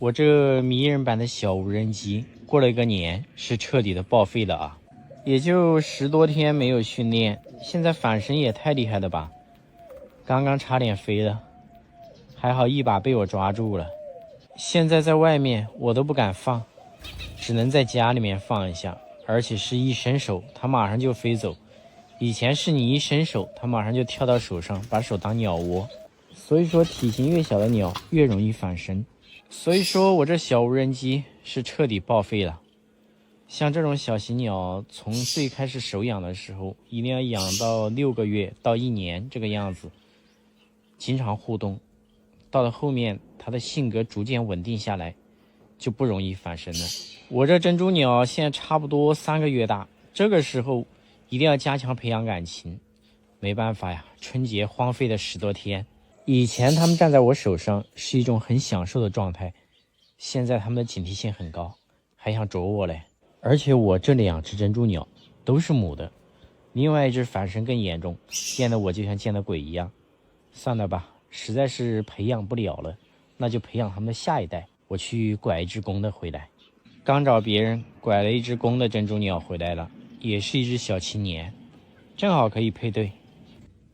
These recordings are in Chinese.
我这迷人版的小无人机过了一个年，是彻底的报废了啊！也就10多天没有训练，现在反神也太厉害了吧！刚刚差点飞了，还好一把被我抓住了。现在在外面我都不敢放，只能在家里面放一下，而且是一伸手它马上就飞走。以前是你一伸手它马上就跳到手上，把手当鸟窝。所以说体型越小的鸟越容易反神。所以说我这小无人机是彻底报废了。像这种小型鸟，从最开始手养的时候，一定要养到6个月到1年这个样子，经常互动。到了后面，它的性格逐渐稳定下来，就不容易反神了。我这珍珠鸟现在差不多3个月大，这个时候一定要加强培养感情。没办法呀，春节荒废了10多天。以前他们站在我手上是一种很享受的状态，现在他们的警惕性很高，还想啄我嘞。而且我这2只珍珠鸟都是母的，另外一只反神更严重，见得我就像见了鬼一样。算了吧，实在是培养不了了，那就培养他们的下一代。我去拐一只公的回来，刚找别人拐了一只公的珍珠鸟回来了，也是一只小青年，正好可以配对。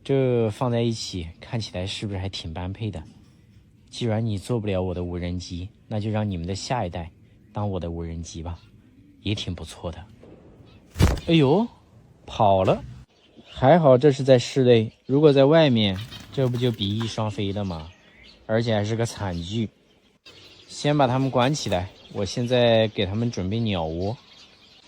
这放在一起看起来是不是还挺般配的？既然你做不了我的无人机，那就让你们的下一代当我的无人机吧，也挺不错的。哎呦，跑了！还好这是在室内，如果在外面，这不就比翼双飞了吗？而且还是个惨剧。先把它们关起来，我现在给它们准备鸟窝。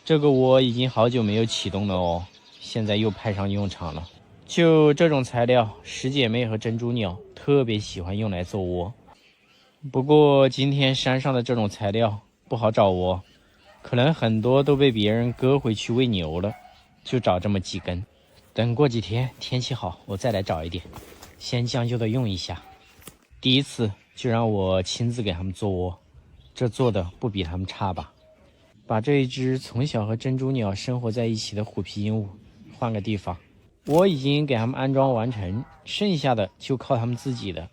这个窝已经好久没有启动了哦，现在又派上用场了。就这种材料，10姐妹和珍珠鸟特别喜欢用来做窝。不过今天山上的这种材料不好找窝，可能很多都被别人割回去喂牛了，就找这么几根。等过几天天气好，我再来找一点，先将就的用一下。第一次就让我亲自给他们做窝，这做的不比他们差吧？把这一只从小和珍珠鸟生活在一起的虎皮鹦鹉换个地方。我已经给他们安装完成，剩下的就靠他们自己了。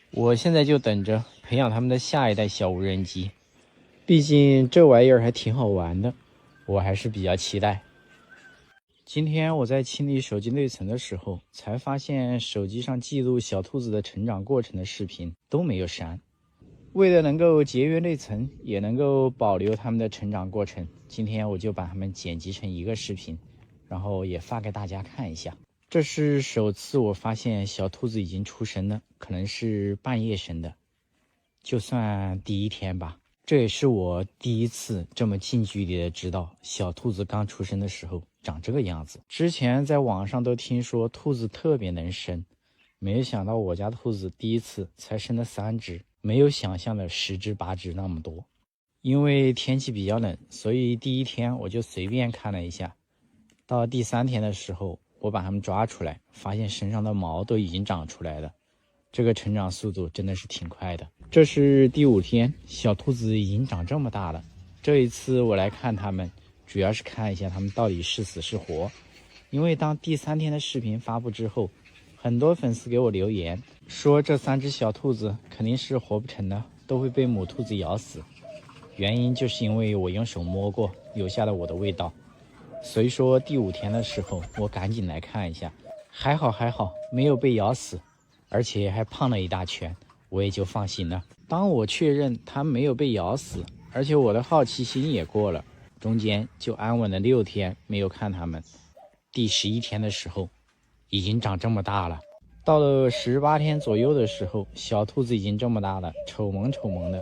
我现在就等着培养他们的下一代小无人机，毕竟这玩意儿还挺好玩的，我还是比较期待。今天我在清理手机内存的时候，才发现手机上记录小兔子的成长过程的视频都没有删。为了能够节约内存，也能够保留他们的成长过程，今天我就把它们剪辑成一个视频，然后也发给大家看一下。这是首次我发现小兔子已经出生了，可能是半夜生的，就算第1天吧。这也是我第一次这么近距离的知道小兔子刚出生的时候长这个样子。之前在网上都听说兔子特别能生，没有想到我家兔子第一次才生了3只，没有想象的10只8只那么多。因为天气比较冷，所以第1天我就随便看了一下。到第3天的时候，我把它们抓出来，发现身上的毛都已经长出来了。这个成长速度真的是挺快的。这是第5天，小兔子已经长这么大了。这一次我来看它们，主要是看一下它们到底是死是活。因为当第3天的视频发布之后，很多粉丝给我留言说这3只小兔子肯定是活不成的，都会被母兔子咬死。原因就是因为我用手摸过，留下了我的味道。所以说第5天的时候，我赶紧来看一下，还好没有被咬死，而且还胖了一大圈，我也就放心了。当我确认它没有被咬死，而且我的好奇心也过了，中间就安稳了6天没有看它们。第11天的时候，已经长这么大了。到了18天左右的时候，小兔子已经这么大了，丑萌的，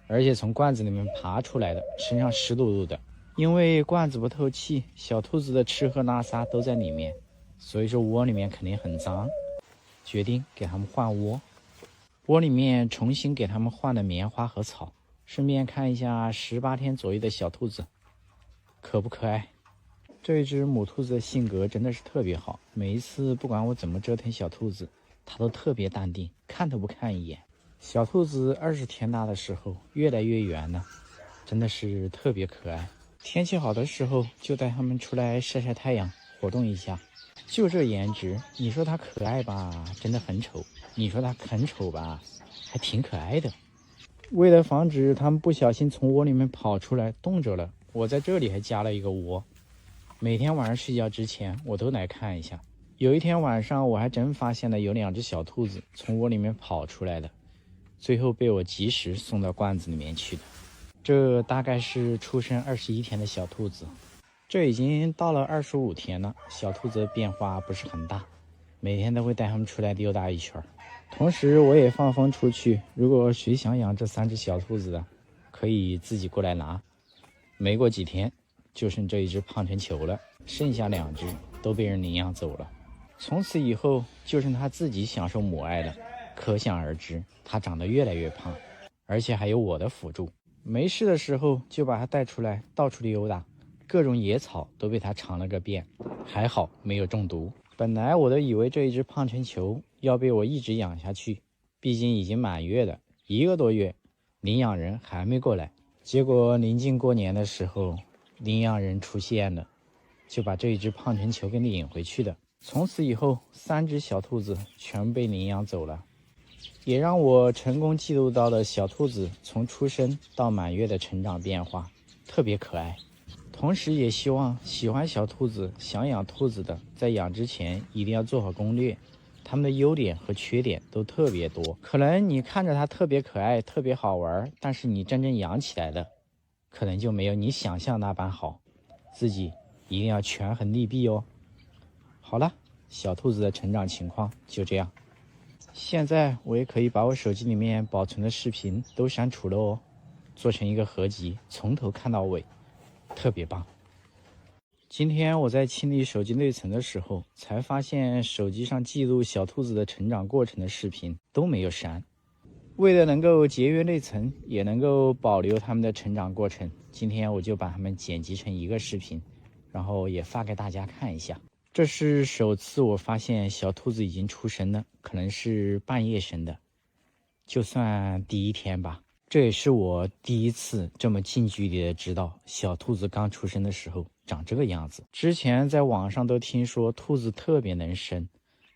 而且从罐子里面爬出来的，身上湿漉漉的。因为罐子不透气，小兔子的吃喝拉撒都在里面，所以说窝里面肯定很脏。决定给它们换窝，窝里面重新给它们换了棉花和草，顺便看一下18天左右的小兔子可不可爱。这一只母兔子的性格真的是特别好，每一次不管我怎么折腾小兔子，它都特别淡定，看都不看一眼。小兔子20天大的时候越来越圆了，真的是特别可爱。天气好的时候就带它们出来晒晒太阳，活动一下。就这颜值，你说它可爱吧，真的很丑；你说它很丑吧，还挺可爱的。为了防止它们不小心从窝里面跑出来冻着了，我在这里还加了一个窝。每天晚上睡觉之前，我都来看一下。有一天晚上，我还真发现了有2只小兔子从窝里面跑出来的，最后被我及时送到罐子里面去的。这大概是出生21天的小兔子，这已经到了25天了。小兔子的变化不是很大，每天都会带它们出来溜达一圈。同时我也放风出去，如果谁想养这3只小兔子的，可以自己过来拿。没过几天，就剩这一只胖成球了，剩下2只都被人领养走了。从此以后，就剩它自己享受母爱了，可想而知，它长得越来越胖，而且还有我的辅助。没事的时候就把它带出来，到处溜达，各种野草都被它尝了个遍，还好没有中毒。本来我都以为这一只胖成球要被我一直养下去，毕竟已经满月了，1个多月，领养人还没过来。结果临近过年的时候，领养人出现了，就把这一只胖成球给领回去的。从此以后，3只小兔子全被领养走了，也让我成功记录到了小兔子从出生到满月的成长变化，特别可爱。同时也希望喜欢小兔子、想养兔子的，在养之前一定要做好攻略，它们的优点和缺点都特别多。可能你看着它特别可爱、特别好玩，但是你真正养起来了，可能就没有你想象那般好。自己一定要权衡利弊哦。好了，小兔子的成长情况就这样。现在我也可以把我手机里面保存的视频都删除了哦，做成一个合集，从头看到尾。特别棒！今天我在清理手机内存的时候，才发现手机上记录小兔子的成长过程的视频都没有删。为了能够节约内存，也能够保留它们的成长过程，今天我就把它们剪辑成一个视频，然后也发给大家看一下。这是首次我发现小兔子已经出生了，可能是半夜生的，就算第1天吧。这也是我第一次这么近距离的知道小兔子刚出生的时候长这个样子。之前在网上都听说兔子特别能生，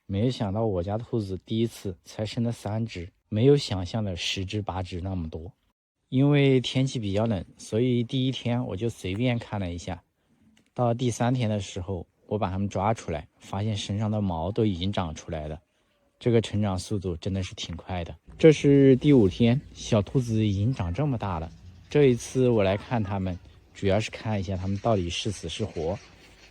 没有想到我家兔子第一次才生了3只，没有想象的10只8只那么多。因为天气比较冷，所以第1天我就随便看了一下。到第3天的时候，我把它们抓出来，发现身上的毛都已经长出来了。这个成长速度真的是挺快的。这是第5天，小兔子已经长这么大了。这一次我来看它们，主要是看一下它们到底是死是活。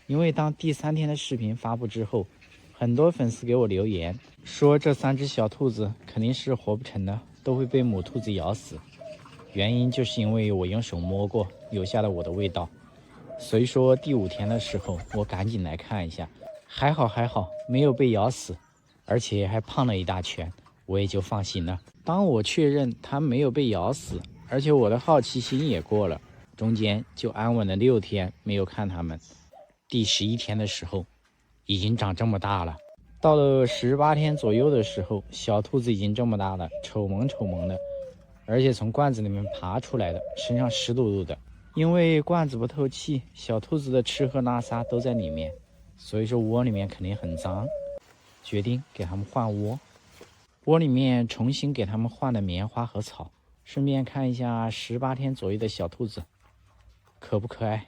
因为当第3天的视频发布之后，很多粉丝给我留言说这3只小兔子肯定是活不成的，都会被母兔子咬死。原因就是因为我用手摸过，留下了我的味道。所以说第5天的时候，我赶紧来看一下，还好，没有被咬死。而且还胖了一大圈，我也就放心了。当我确认它没有被咬死，而且我的好奇心也过了，中间就安稳了6天没有看它们。第11天的时候，已经长这么大了。到了18天左右的时候，小兔子已经这么大了，丑萌的，而且从罐子里面爬出来的，身上湿漉漉的。因为罐子不透气，小兔子的吃喝拉撒都在里面，所以说窝里面肯定很脏。决定给它们换窝，窝里面重新给它们换了棉花和草，顺便看一下18天左右的小兔子可不可爱。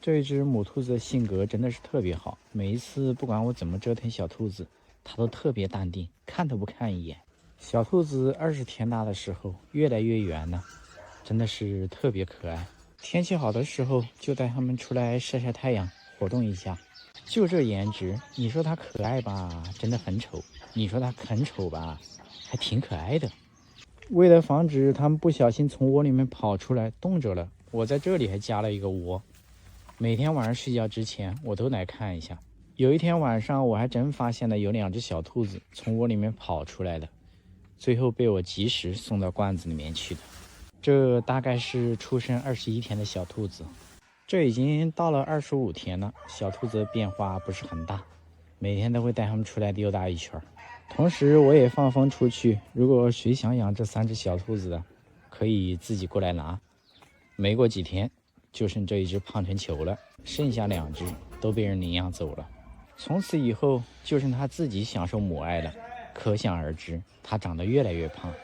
这只母兔子的性格真的是特别好，每一次不管我怎么折腾小兔子，它都特别淡定，看都不看一眼。小兔子20天大的时候越来越圆了，真的是特别可爱。天气好的时候就带它们出来晒晒太阳，活动一下。就这颜值，你说它可爱吧，真的很丑；你说它很丑吧，还挺可爱的。为了防止它们不小心从窝里面跑出来冻着了，我在这里还加了一个窝。每天晚上睡觉之前，我都来看一下。有一天晚上，我还真发现了有2只小兔子从窝里面跑出来的，最后被我及时送到罐子里面去的。这大概是出生21天的小兔子。这已经到了25天了，小兔子的变化不是很大，每天都会带它们出来溜达一圈。同时我也放风出去，如果谁想养这3只小兔子的，可以自己过来拿。没过几天，就剩这一只胖成球了，剩下2只都被人领养走了。从此以后，就剩它自己享受母爱了，可想而知，它长得越来越胖，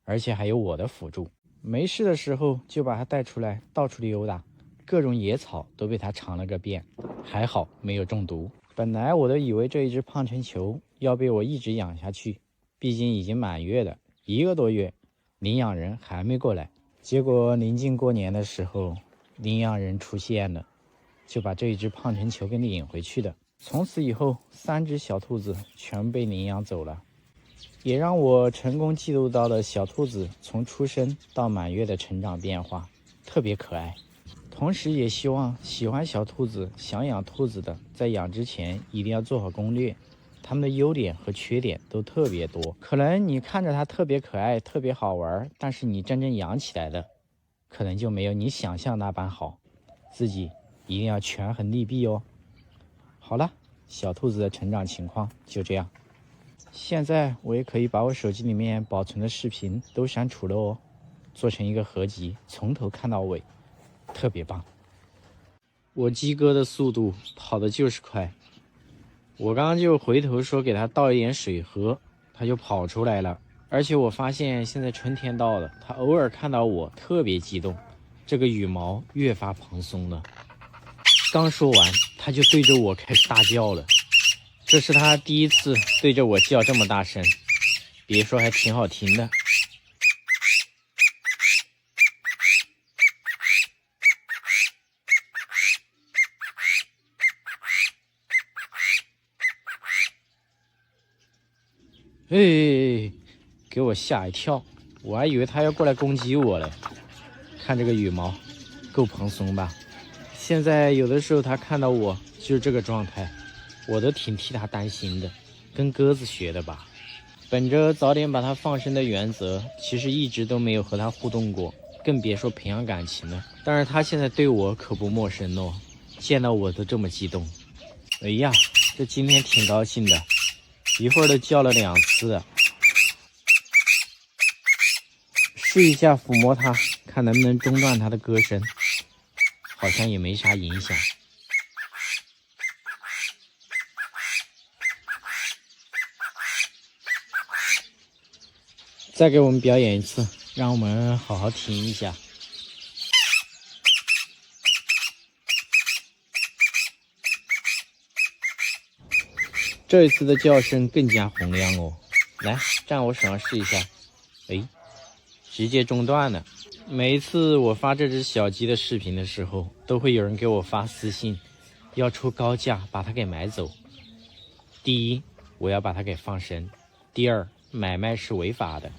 而且还有我的辅助。没事的时候就把它带出来到处溜达，各种野草都被它尝了个遍，还好没有中毒。本来我都以为这一只胖成球要被我一直养下去，毕竟已经满月了，1个多月，领养人还没过来。结果临近过年的时候，领养人出现了，就把这一只胖成球给领回去的。从此以后，3只小兔子全被领养走了，也让我成功记录到了小兔子从出生到满月的成长变化，特别可爱。同时也希望喜欢小兔子、想养兔子的，在养之前一定要做好攻略。它们的优点和缺点都特别多，可能你看着它特别可爱、特别好玩，但是你真正养起来的，可能就没有你想象那般好。自己一定要权衡利弊哦。好了，小兔子的成长情况就这样。现在我也可以把我手机里面保存的视频都删除了哦，做成一个合集，从头看到尾，特别棒。我鸡哥的速度跑的就是快，我刚刚就回头说给他倒一点水喝，他就跑出来了。而且我发现现在春天到了，他偶尔看到我特别激动，这个羽毛越发蓬松了。刚说完，他就对着我开始大叫了。这是他第一次对着我叫这么大声，别说还挺好听的。哎，给我吓一跳，我还以为他要过来攻击我嘞。看这个羽毛，够蓬松吧？现在有的时候他看到我就是这个状态，我都挺替他担心的，跟鸽子学的吧。本着早点把它放生的原则，其实一直都没有和它互动过，更别说培养感情了。但是它现在对我可不陌生哦，见到我都这么激动。哎呀，这今天挺高兴的，一会儿都叫了2次。试一下抚摸它，看能不能中断它的歌声，好像也没啥影响。再给我们表演一次，让我们好好听一下。这一次的叫声更加洪亮哦，来，站我手上试一下。哎，直接中断了。每一次我发这只小鸡的视频的时候，都会有人给我发私信，要出高价把它给买走。第一，我要把它给放生；第二，买卖是违法的，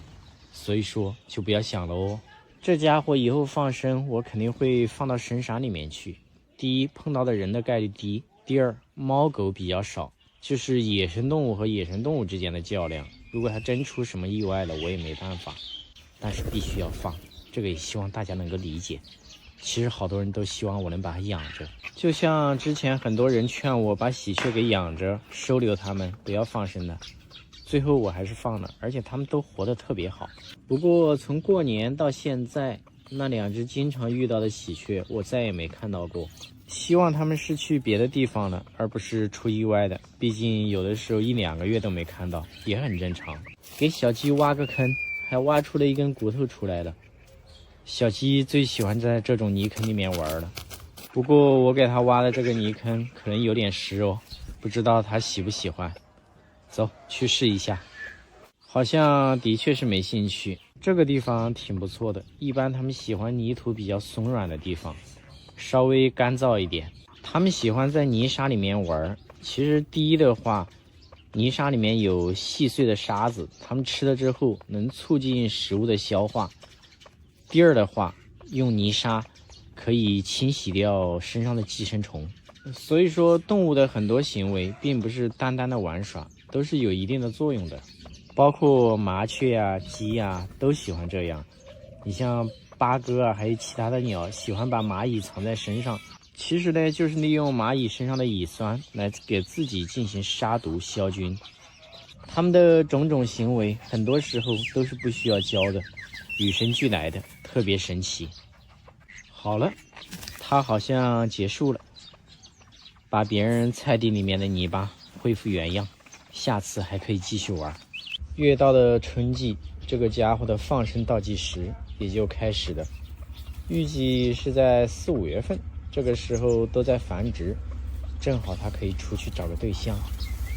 所以说就不要想了哦。这家伙以后放生，我肯定会放到深山里面去。第一，碰到的人的概率低；第二，猫狗比较少，就是野生动物和野生动物之间的较量。如果它真出什么意外了，我也没办法，但是必须要放，这个也希望大家能够理解。其实好多人都希望我能把它养着，就像之前很多人劝我把喜鹊给养着，收留它们，不要放生的。最后我还是放了，而且它们都活得特别好。不过从过年到现在，那2只经常遇到的喜鹊我再也没看到过。希望它们是去别的地方了，而不是出意外的。毕竟有的时候1、2个月都没看到，也很正常。给小鸡挖个坑，还挖出了一根骨头出来了。小鸡最喜欢在这种泥坑里面玩了。不过我给它挖的这个泥坑可能有点湿哦，不知道它喜不喜欢。走，去试一下。好像的确是没兴趣。这个地方挺不错的，一般它们喜欢泥土比较松软的地方，稍微干燥一点。它们喜欢在泥沙里面玩。其实第一的话，泥沙里面有细碎的沙子，它们吃了之后能促进食物的消化。第二的话，用泥沙可以清洗掉身上的寄生虫。所以说动物的很多行为并不是单单的玩耍，都是有一定的作用的。包括麻雀啊、鸡啊都喜欢这样。你像八哥啊，还有其他的鸟喜欢把蚂蚁藏在身上，其实呢就是利用蚂蚁身上的乙酸来给自己进行杀毒消菌。它们的种种行为很多时候都是不需要教的，与生俱来的，特别神奇。好了，它好像结束了，把别人菜地里面的泥巴恢复原样，下次还可以继续玩。越到了春季，这个家伙的放生倒计时也就开始的，预计是在4、5月份，这个时候都在繁殖，正好它可以出去找个对象，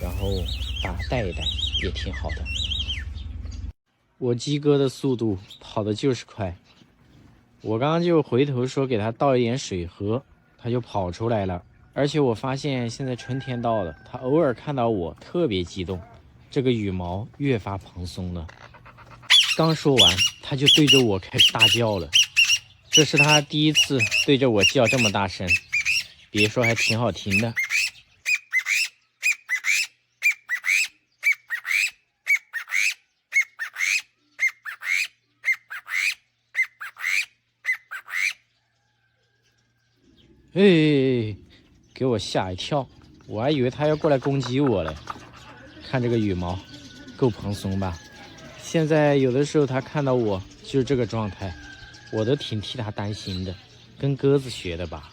然后把它带一带，也挺好的。我鸡哥的速度跑的就是快，我刚刚就回头说给它倒一点水喝，它就跑出来了。而且我发现现在春天到了，它偶尔看到我特别激动，这个羽毛越发蓬松了。刚说完，它就对着我开始大叫了。这是它第一次对着我叫这么大声，别说还挺好听的。哎，给我吓一跳，我还以为它要过来攻击我嘞。看这个羽毛，够蓬松吧？现在有的时候它看到我就是这个状态，我都挺替它担心的，跟鸽子学的吧。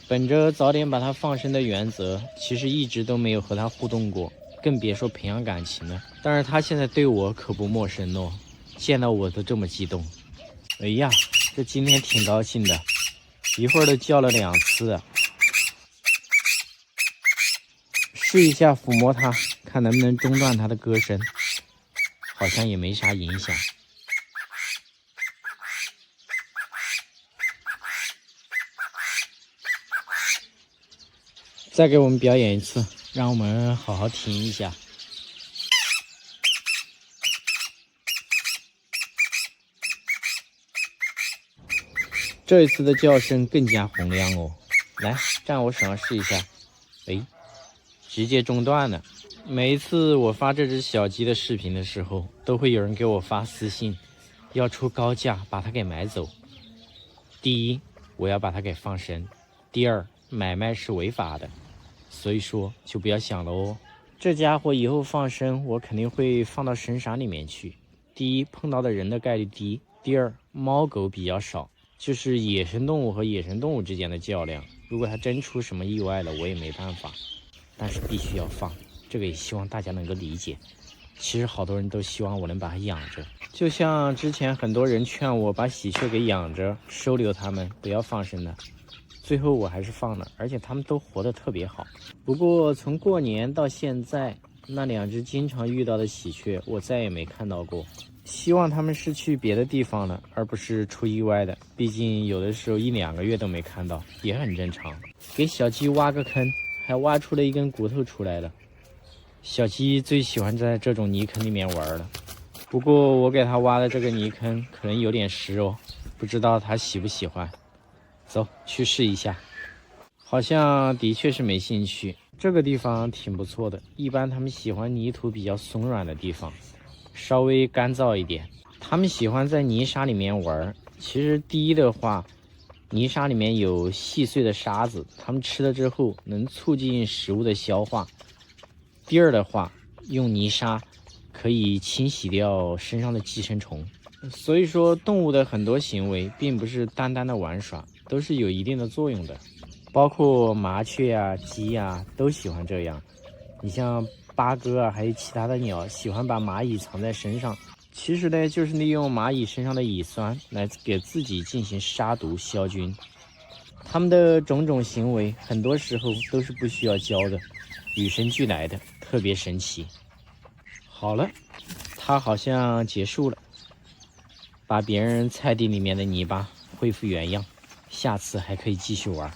本着早点把它放生的原则，其实一直都没有和它互动过，更别说培养感情了。但是它现在对我可不陌生哦，见到我都这么激动。哎呀，这今天挺高兴的，一会儿都叫了2次啊。试一下抚摸它，看能不能中断它的歌声，好像也没啥影响。再给我们表演一次，让我们好好听一下。这一次的叫声更加洪亮哦，来，站我手上试一下。哎，直接中断了。每一次我发这只小鸡的视频的时候，都会有人给我发私信，要出高价把它给买走。第一，我要把它给放生；第二，买卖是违法的，所以说就不要想了哦。这家伙以后放生，我肯定会放到深山里面去。第一，碰到的人的概率低；第二，猫狗比较少，就是野生动物和野生动物之间的较量。如果它真出什么意外了，我也没办法，但是必须要放，这个也希望大家能够理解。其实好多人都希望我能把它养着，就像之前很多人劝我把喜鹊给养着，收留它们，不要放生了。最后我还是放了，而且它们都活得特别好。不过从过年到现在，那2只经常遇到的喜鹊我再也没看到过。希望它们是去别的地方了，而不是出意外的。毕竟有的时候1、2个月都没看到，也很正常。给小鸡挖个坑，还挖出了一根骨头出来了。小鸡最喜欢在这种泥坑里面玩了。不过我给它挖的这个泥坑可能有点湿哦，不知道它喜不喜欢。走，去试一下。好像的确是没兴趣。这个地方挺不错的，一般它们喜欢泥土比较松软的地方，稍微干燥一点。它们喜欢在泥沙里面玩。其实第一的话，泥沙里面有细碎的沙子，它们吃了之后能促进食物的消化。第二的话，用泥沙可以清洗掉身上的寄生虫。所以说动物的很多行为并不是单单的玩耍，都是有一定的作用的。包括麻雀啊、鸡啊都喜欢这样。你像八哥啊，还有其他的鸟喜欢把蚂蚁藏在身上，其实呢就是利用蚂蚁身上的乙酸来给自己进行杀毒消菌。它们的种种行为很多时候都是不需要教的，与生俱来的，特别神奇。好了，它好像结束了，把别人菜地里面的泥巴恢复原样，下次还可以继续玩。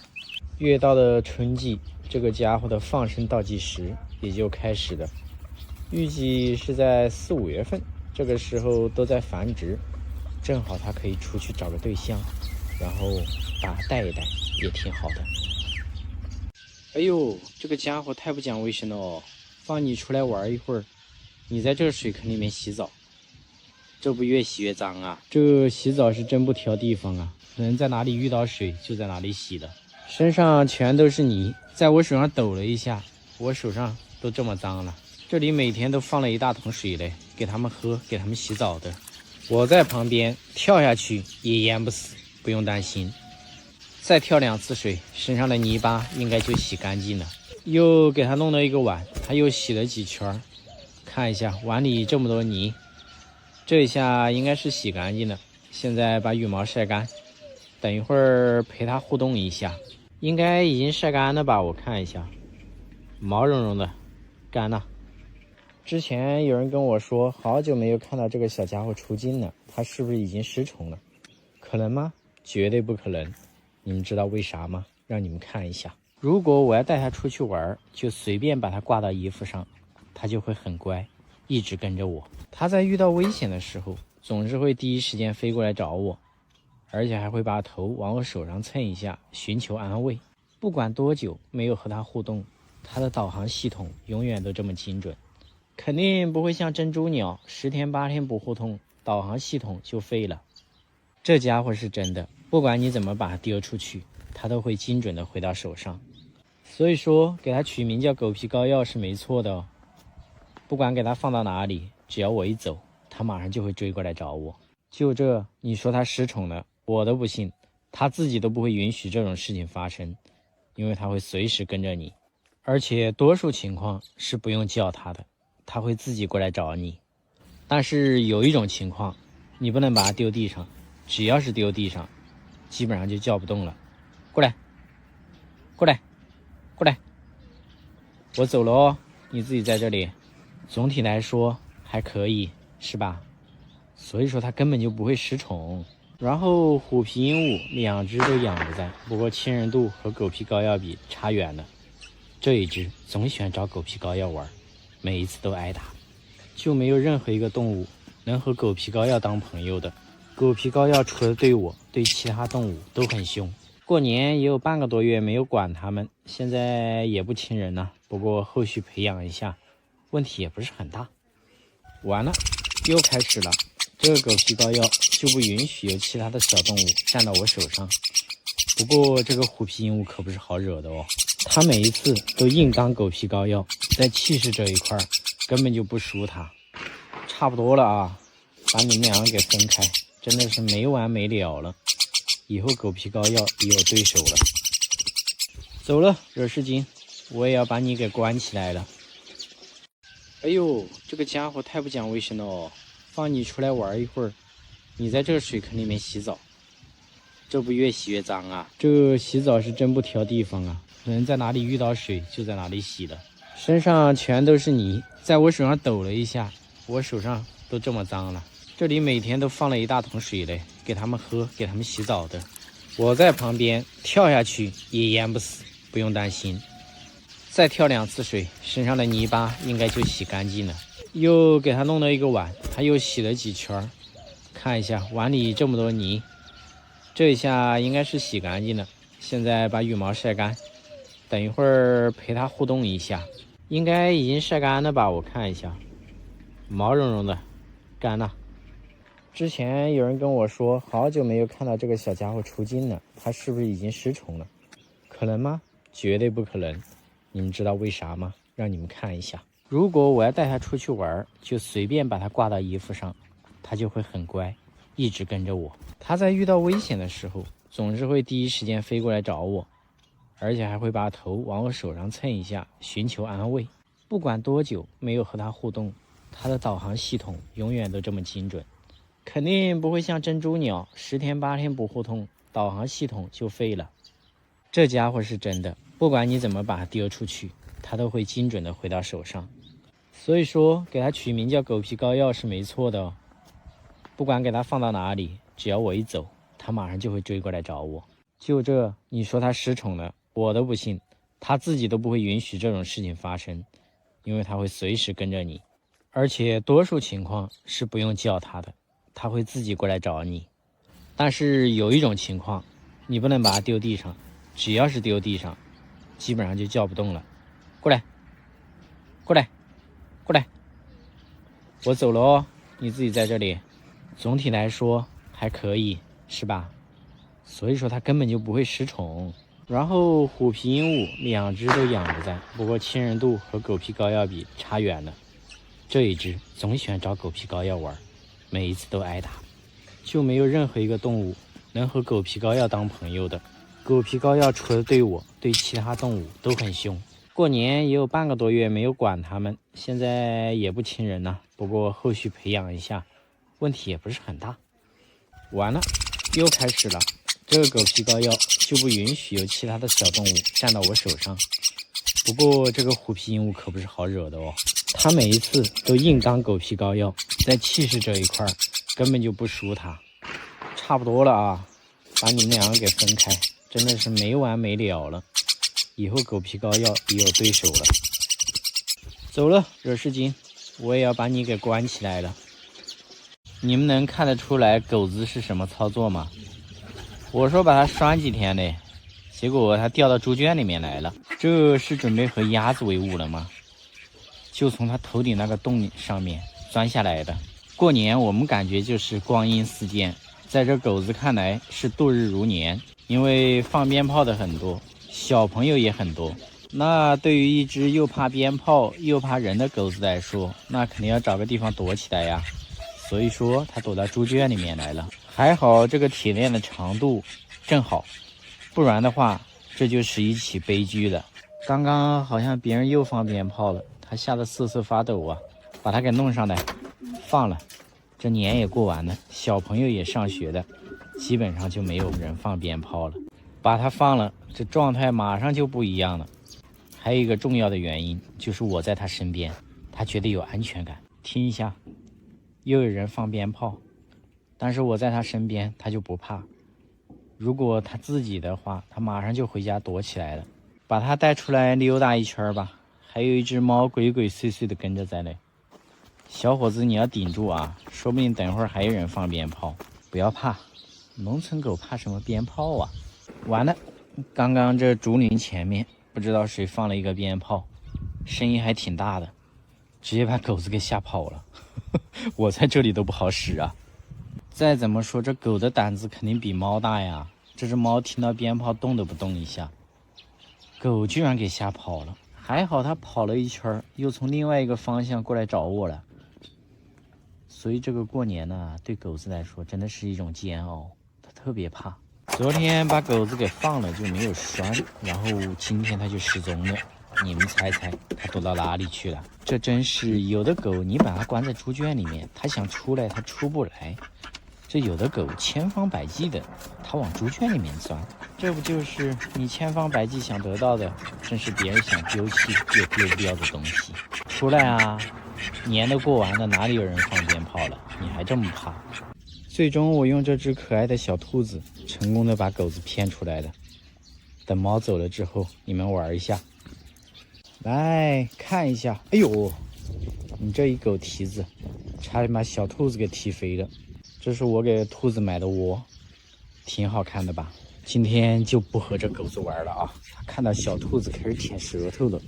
越到了春季，这个家伙的放生倒计时也就开始了，预计是在4、5月份，这个时候都在繁殖，正好它可以出去找个对象，然后把它带一带，也挺好的。哎呦，这个家伙太不讲卫生了哦！放你出来玩一会儿，你在这个水坑里面洗澡，这不越洗越脏啊！这洗澡是真不挑地方啊，能在哪里遇到水就在哪里洗的。身上全都是泥，在我手上抖了一下，我手上都这么脏了。这里每天都放了一大桶水嘞，给他们喝，给他们洗澡的。我在旁边跳下去也淹不死，不用担心。再跳2次水，身上的泥巴应该就洗干净了。又给他弄了一个碗，他又洗了几圈。看一下碗里这么多泥，这一下应该是洗干净了。现在把羽毛晒干，等一会儿陪它互动一下。应该已经晒干了吧？我看一下，毛茸茸的，干了。之前有人跟我说，好久没有看到这个小家伙出镜了，它是不是已经失宠了？可能吗？绝对不可能。你们知道为啥吗？让你们看一下。如果我要带它出去玩，就随便把它挂到衣服上，它就会很乖，一直跟着我。它在遇到危险的时候，总是会第一时间飞过来找我，而且还会把头往我手上蹭一下，寻求安慰。不管多久没有和它互动，它的导航系统永远都这么精准，肯定不会像珍珠鸟10天8天不互动，导航系统就废了。这家伙是真的，不管你怎么把它丢出去，它都会精准的回到手上。所以说给它取名叫狗皮膏药是没错的哦。不管给它放到哪里，只要我一走，它马上就会追过来找我。就这，你说它失宠了，我都不信。它自己都不会允许这种事情发生，因为它会随时跟着你，而且多数情况是不用叫它的，它会自己过来找你。但是有一种情况，你不能把它丢地上，只要是丢地上，基本上就叫不动了。过来，过来，过来，我走了哦，你自己在这里。总体来说还可以，是吧？所以说它根本就不会失宠。然后虎皮鹦鹉2只都养着在，不过亲人度和狗皮膏药比差远了。这一只总喜欢找狗皮膏药玩，每一次都挨打，就没有任何一个动物能和狗皮膏药当朋友的。狗皮膏药除了对我，对其他动物都很凶。过年也有半个多月没有管它们，现在也不亲人了，不过后续培养一下，问题也不是很大。完了，又开始了。这个狗皮膏药就不允许有其他的小动物站到我手上。不过这个虎皮鹦鹉可不是好惹的哦，它每一次都硬刚狗皮膏药，在气势这一块根本就不输它。差不多了啊，把你们两个给分开，真的是没完没了了。以后狗皮膏药也有对手了。走了，惹事精，我也要把你给关起来了。哎呦，这个家伙太不讲卫生了哦！放你出来玩一会儿，你在这个水坑里面洗澡，这不越洗越脏啊？这洗澡是真不挑地方啊，人在哪里遇到水就在哪里洗的，身上全都是泥，在我手上抖了一下，我手上都这么脏了。这里每天都放了一大桶水嘞，给他们喝，给他们洗澡的。我在旁边跳下去也淹不死，不用担心。再跳2次水，身上的泥巴应该就洗干净了。又给他弄了一个碗，他又洗了几圈，看一下碗里这么多泥，这一下应该是洗干净了。现在把羽毛晒干，等一会儿陪他互动一下。应该已经晒干了吧？我看一下，毛茸茸的，干了。之前有人跟我说，好久没有看到这个小家伙出镜了，它是不是已经失宠了？可能吗？绝对不可能。你们知道为啥吗？让你们看一下。如果我要带它出去玩，就随便把它挂到衣服上，它就会很乖，一直跟着我。它在遇到危险的时候，总是会第一时间飞过来找我，而且还会把头往我手上蹭一下，寻求安慰。不管多久没有和它互动，它的导航系统永远都这么精准，肯定不会像珍珠鸟10天8天不互动，导航系统就废了。这家伙是真的，不管你怎么把它丢出去，它都会精准的回到手上。所以说给它取名叫狗皮膏药是没错的哦。不管给它放到哪里，只要我一走，它马上就会追过来找我。就这，你说它失宠了，我都不信。它自己都不会允许这种事情发生，因为它会随时跟着你，而且多数情况是不用叫它的，它会自己过来找你。但是有一种情况，你不能把它丢地上，只要是丢地上，基本上就叫不动了。过来，过来，过来，我走了哦，你自己在这里。总体来说还可以，是吧？所以说它根本就不会失宠。然后虎皮鹦鹉2只都养着在，不过亲人度和狗皮膏药比差远了。这一只总喜欢找狗皮膏药玩，每一次都挨打，就没有任何一个动物能和狗皮膏药当朋友的。狗皮膏药除了对我，对其他动物都很凶。过年也有半个多月没有管它们，现在也不亲人了，不过后续培养一下，问题也不是很大。完了，又开始了。这个狗皮膏药就不允许有其他的小动物站到我手上。不过这个虎皮鹦鹉可不是好惹的哦，它每一次都硬刚狗皮膏药，在气势这一块根本就不输它。差不多了啊，把你们两个给分开，真的是没完没了了。以后狗皮膏药也有对手了。走了，惹事精，我也要把你给关起来了。你们能看得出来狗子是什么操作吗？我说把它拴几天嘞，结果它掉到猪圈里面来了。这是准备和鸭子为伍了吗？就从它头顶那个洞上面钻下来的。过年我们感觉就是光阴似箭，在这狗子看来是度日如年，因为放鞭炮的很多，小朋友也很多。那对于一只又怕鞭炮又怕人的狗子来说，那肯定要找个地方躲起来呀。所以说它躲到猪圈里面来了。还好这个铁链的长度正好，不然的话这就是一起悲剧了。刚刚好像别人又放鞭炮了，他吓得瑟瑟发抖啊，把他给弄上来放了。这年也过完了，小朋友也上学了，基本上就没有人放鞭炮了。把他放了，这状态马上就不一样了。还有一个重要的原因就是我在他身边，他觉得有安全感。听一下，又有人放鞭炮，但是我在他身边，他就不怕。如果他自己的话，他马上就回家躲起来了。把他带出来溜达一圈吧。还有一只猫鬼鬼祟祟的跟着在那。小伙子，你要顶住啊，说不定等会儿还有人放鞭炮。不要怕，农村狗怕什么鞭炮啊？完了，刚刚这竹林前面不知道谁放了一个鞭炮，声音还挺大的，直接把狗子给吓跑了。我在这里都不好使啊。再怎么说，这狗的胆子肯定比猫大呀。这只猫听到鞭炮动都不动一下，狗居然给吓跑了。还好它跑了一圈，又从另外一个方向过来找我了。所以这个过年呢，对狗子来说真的是一种煎熬，它特别怕。昨天把狗子给放了就没有拴，然后今天它就失踪了。你们猜猜它躲到哪里去了？这真是有的狗你把它关在猪圈里面，它想出来它出不来。这有的狗千方百计的它往猪圈里面钻，这不就是你千方百计想得到的？真是别人想丢弃又丢不掉的东西。出来啊，年都过完了，哪里有人放鞭炮了？你还这么怕？最终我用这只可爱的小兔子成功的把狗子骗出来了。等猫走了之后，你们玩一下，来看一下。哎呦，你这一狗蹄子差点把小兔子给踢飞了。这是我给兔子买的窝，挺好看的吧？今天就不和这狗子玩了啊！它看到小兔子开始舔舌头了。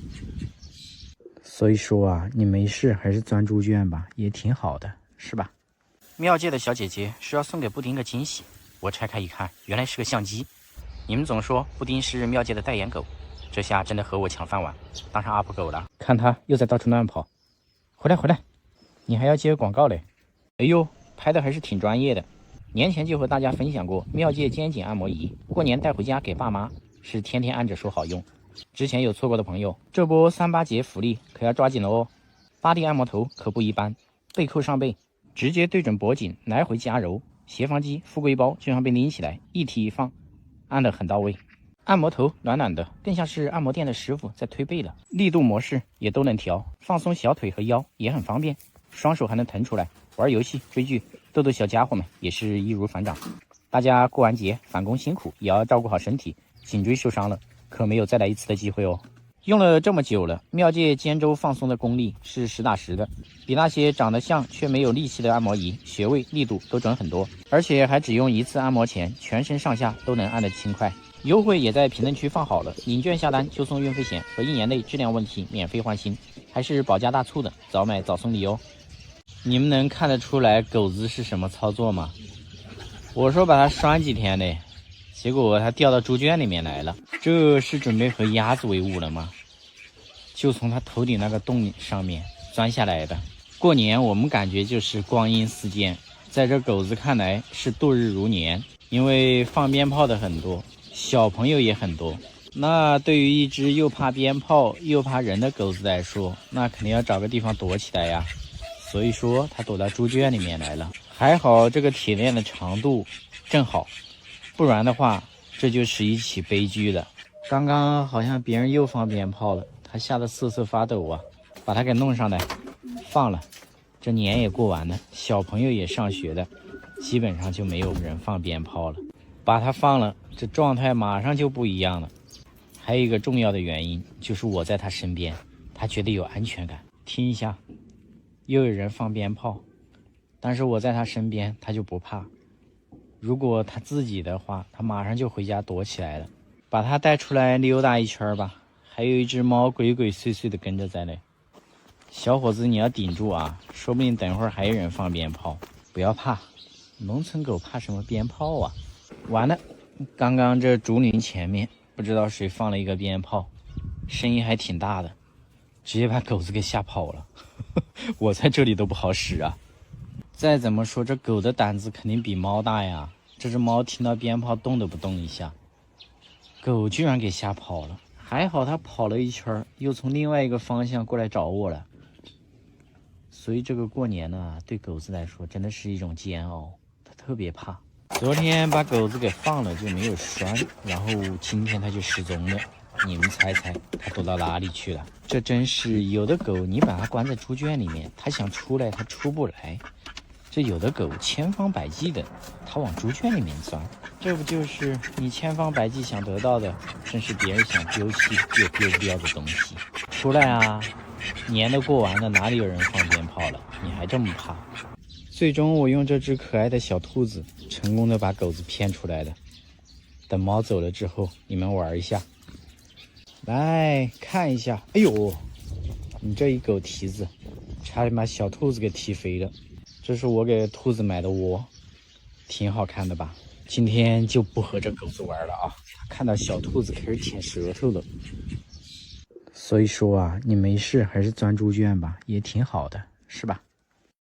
所以说啊，你没事还是钻猪圈吧，也挺好的，是吧？庙界的小姐姐是要送给布丁个惊喜，我拆开一看，原来是个相机。你们总说布丁是庙界的代言狗，这下真的和我抢饭碗，当上 UP 狗了。看他又在到处乱跑，回来，你还要接广告嘞？哎呦，拍的还是挺专业的。年前就和大家分享过庙界肩颈按摩仪，过年带回家给爸妈，是天天按着说好用。之前有错过的朋友，这波38节福利可要抓紧了哦。8D 按摩头可不一般，背扣上背，直接对准脖颈来回夹揉，斜方肌、富贵包就像被拎起来，一提一放，按得很到位。按摩头暖暖的，更像是按摩店的师傅在推背了。力度模式也都能调，放松小腿和腰也很方便，双手还能腾出来，玩游戏、追剧、逗逗小家伙们也是易如反掌。大家过完节返工辛苦，也要照顾好身体，颈椎受伤了可没有再来一次的机会哦。用了这么久了，庙界肩周放松的功力是实打实的，比那些长得像却没有力气的按摩仪穴位力度都准很多，而且还只用一次按摩前，全身上下都能按得轻快。优惠也在评论区放好了，领券下单就送运费险和1年内质量问题免费换新，还是保价大促的，早买早送礼哦。你们能看得出来狗子是什么操作吗？我说把它拴几天嘞，结果它掉到猪圈里面来了。这是准备和鸭子为伍了吗？就从它头顶那个洞上面钻下来的。过年我们感觉就是光阴似箭，在这狗子看来是度日如年，因为放鞭炮的很多，小朋友也很多。那对于一只又怕鞭炮又怕人的狗子来说，那肯定要找个地方躲起来呀。所以说它躲到猪圈里面来了。还好这个铁链的长度正好，不然的话这就是一起悲剧了。刚刚好像别人又放鞭炮了，他吓得瑟瑟发抖啊，把他给弄上来放了。这年也过完了，小朋友也上学了，基本上就没有人放鞭炮了。把它放了，这状态马上就不一样了。还有一个重要的原因就是我在他身边，他觉得有安全感。听一下，又有人放鞭炮，但是我在他身边，他就不怕。如果他自己的话，他马上就回家躲起来了。把他带出来溜达一圈吧。还有一只猫鬼鬼祟祟的跟着在那。小伙子，你要顶住啊，说不定等会儿还有人放鞭炮，不要怕。农村狗怕什么鞭炮啊？完了，刚刚这竹林前面不知道谁放了一个鞭炮，声音还挺大的，直接把狗子给吓跑了。我在这里都不好使啊。再怎么说，这狗的胆子肯定比猫大呀。这只猫听到鞭炮动都不动一下，狗居然给吓跑了。还好它跑了一圈，又从另外一个方向过来找我了。所以这个过年呢，对狗子来说真的是一种煎熬，它特别怕。昨天把狗子给放了就没有拴，然后今天它就失踪了。你们猜猜它躲到哪里去了？这真是有的狗你把它关在猪圈里面，它想出来它出不来。这有的狗千方百计的它往猪圈里面钻，这不就是你千方百计想得到的？真是别人想丢弃也丢不掉的东西。出来啊！年都过完了，哪里有人放鞭炮了？你还这么怕？最终我用这只可爱的小兔子成功的把狗子骗出来了。等猫走了之后，你们玩一下，来看一下。哎呦，你这一狗蹄子，差点把小兔子给踢飞了。这是我给兔子买的窝，挺好看的吧？今天就不和这狗子玩了啊！看到小兔子开始舔舌头了。所以说啊，你没事还是钻猪圈吧，也挺好的，是吧？